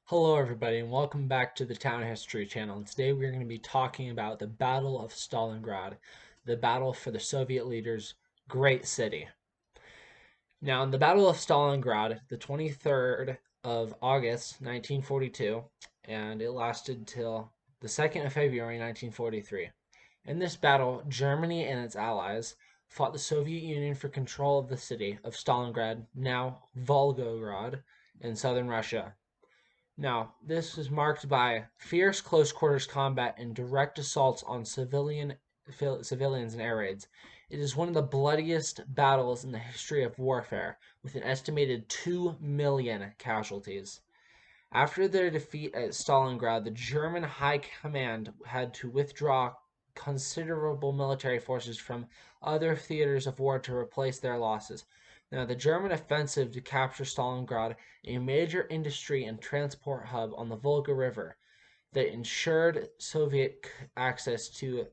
Hello everybody and welcome back to the Towne History channel. And today we're going to be talking about the Battle of Stalingrad, the battle for the Soviet leaders' great city. Now, in the Battle of Stalingrad, the 23rd of August 1942, and it lasted till the 2nd of February 1943. In this battle, Germany and its allies fought the Soviet Union for control of the city of Stalingrad, now Volgograd, in southern Russia. Now, this was marked by fierce close quarters combat and direct assaults on civilians and air raids. It is one of the bloodiest battles in the history of warfare, with an estimated 2 million casualties. After their defeat at Stalingrad, the German High Command had to withdraw considerable military forces from other theaters of war to replace their losses. Now, the German offensive to capture Stalingrad, a major industry and transport hub on the Volga River, that ensured Soviet access to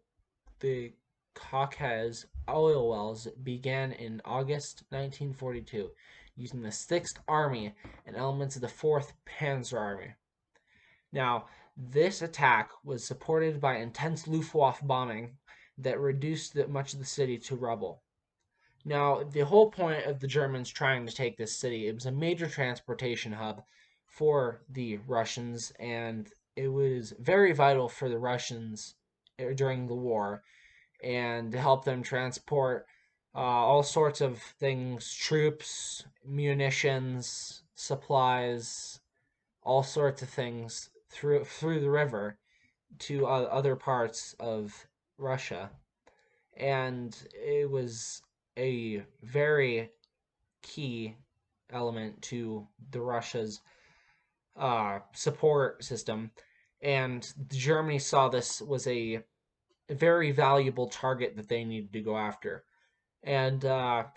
the Caucasus oil wells, began in August 1942 using the 6th Army and elements of the 4th Panzer Army. Now, this attack was supported by intense Luftwaffe bombing that reduced much of the city to rubble. Now, the whole point of the Germans trying to take this city, it was a major transportation hub for the Russians, and it was very vital for the Russians during the war and to help them transport all sorts of things, troops, munitions, supplies, all sorts of things through the river to other parts of Russia. And it was a very key element to the Russia's support system. And Germany saw this was a very valuable target that they needed to go after. And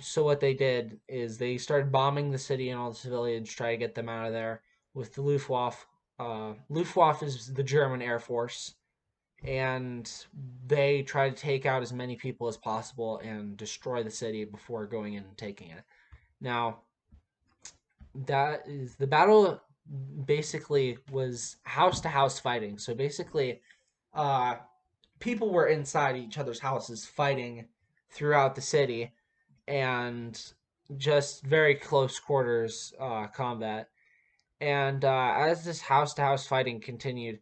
so what they did is they started bombing the city and all the civilians, try to get them out of there with the Luftwaffe. Luftwaffe is the German Air Force, and they try to take out as many people as possible and destroy the city before going in and taking it. Now, that is the battle. Basically, was house to house fighting. So basically, uh, people were inside each other's houses fighting throughout the city and just very close quarters combat. And as this house to house fighting continued,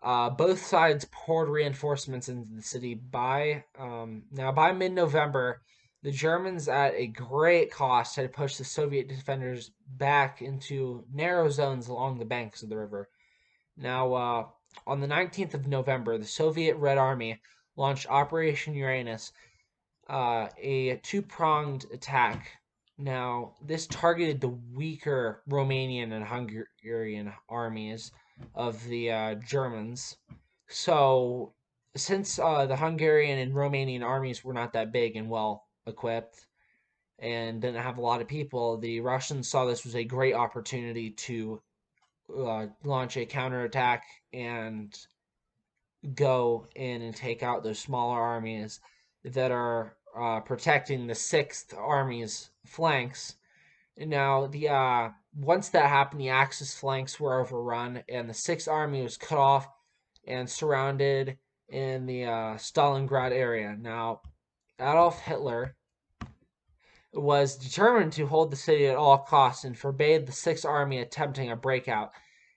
both sides poured reinforcements into the city. By mid November, the Germans, at a great cost, had pushed the Soviet defenders back into narrow zones along the banks of the river. Now, on the 19th of November, the Soviet Red Army launched Operation Uranus, a two-pronged attack. Now, this targeted the weaker Romanian and Hungarian armies of the Germans. So, since the Hungarian and Romanian armies were not that big and well equipped and didn't have a lot of people, the Russians saw this was a great opportunity to launch a counterattack and go in and take out those smaller armies that are protecting the Sixth Army's flanks. And now, the once that happened, the Axis flanks were overrun, and the Sixth Army was cut off and surrounded in the Stalingrad area. Now, Adolf Hitler was determined to hold the city at all costs and forbade the Sixth Army attempting a breakout.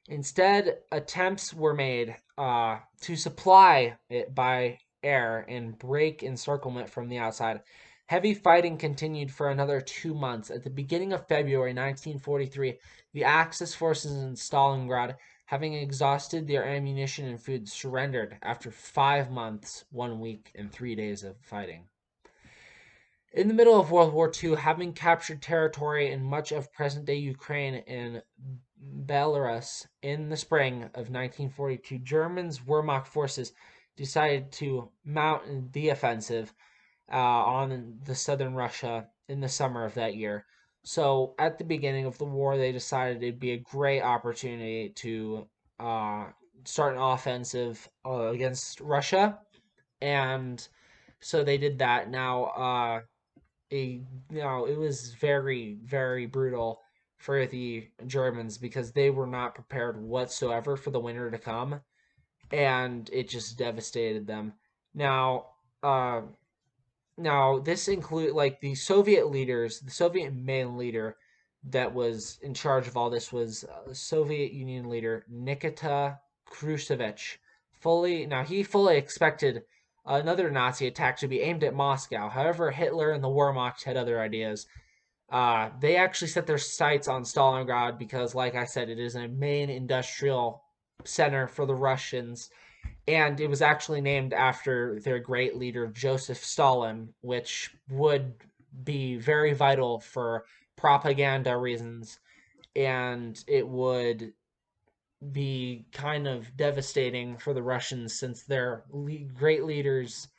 Instead, attempts were made to supply it by air and break encirclement from the outside. Heavy fighting continued for another 2 months. At the beginning of February 1943, the Axis forces in Stalingrad, having exhausted their ammunition and food, surrendered after 5 months, 1 week, and 3 days of fighting. In the middle of World War II, having captured territory in much of present-day Ukraine and Belarus in the spring of 1942, Germans' Wehrmacht forces decided to mount the offensive on the southern Russia in the summer of that year. So at the beginning of the war, they decided it'd be a great opportunity to start an offensive against Russia, and so they did that. Now, it was very, very brutal for the Germans because they were not prepared whatsoever for the winter to come, and it just devastated them. Now, uh, now this include like the Soviet leaders, the Soviet main leader that was in charge of all this was Soviet Union leader Nikita Khrushchev. He fully expected another Nazi attack to be aimed at Moscow. However, Hitler and the Wehrmacht had other ideas. They actually set their sights on Stalingrad because, like I said, it is a main industrial center for the Russians, and it was actually named after their great leader Joseph Stalin, which would be very vital for propaganda reasons, and it would be kind of devastating for the Russians since their great leader's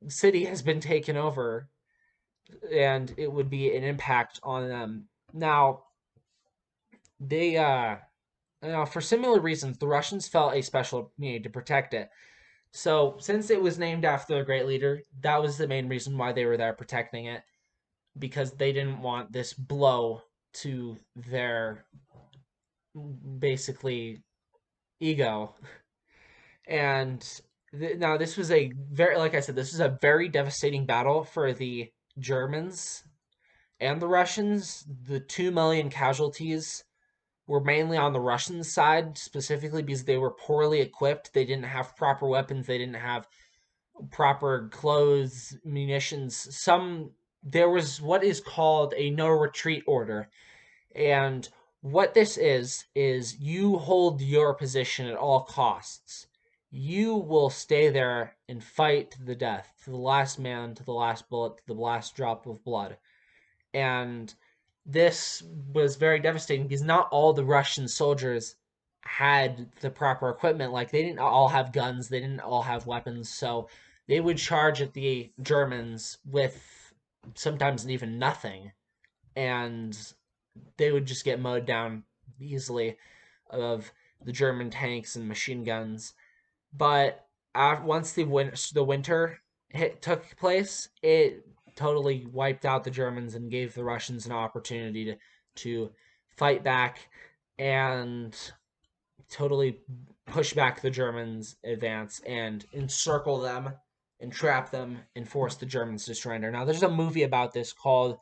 city has been taken over, and it would be an impact on them. Now, they for similar reasons, the Russians felt a special need to protect it. So, since it was named after their great leader, that was the main reason why they were there protecting it, because they didn't want this blow to their basically ego. And now this was a very, like I said, this was a very devastating battle for the Germans and the Russians. The 2 million casualties were mainly on the Russian side, specifically because they were poorly equipped. They didn't have proper weapons. They didn't have proper clothes, munitions. There was what is called a no retreat order. And what this is you hold your position at all costs. You will stay there and fight to the death, to the last man, to the last bullet, to the last drop of blood. And this was very devastating because not all the Russian soldiers had the proper equipment. Like, they didn't all have guns, they didn't all have weapons, so they would charge at the Germans with sometimes even nothing, and they would just get mowed down easily of the German tanks and machine guns. But once the winter took place, it totally wiped out the Germans and gave the Russians an opportunity to fight back and totally push back the Germans' advance and encircle them, entrap them, and force the Germans to surrender. Now, there's a movie about this called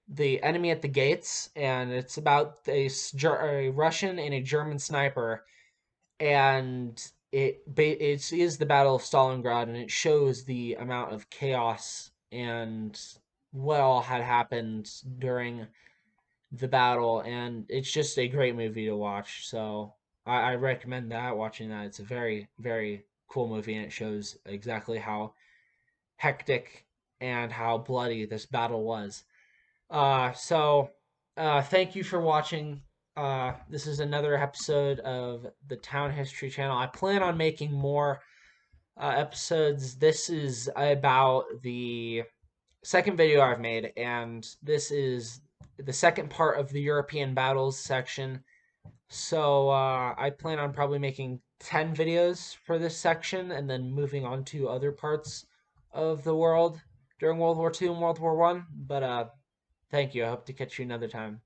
The Enemy at the Gates, and it's about a Russian and a German sniper, and it is the Battle of Stalingrad, and it shows the amount of chaos and what all had happened during the battle, and it's just a great movie to watch. So I recommend that watching that. It's a very very cool movie, and it shows exactly how hectic and how bloody this battle was. Thank you for watching. This is another episode of the Towne History channel. I plan on making more episodes. This is about the second video I've made, and this is the second part of the European battles section. So I plan on probably making 10 videos for this section and then moving on to other parts of the world during World War II and World War One. But thank you. I hope to catch you another time.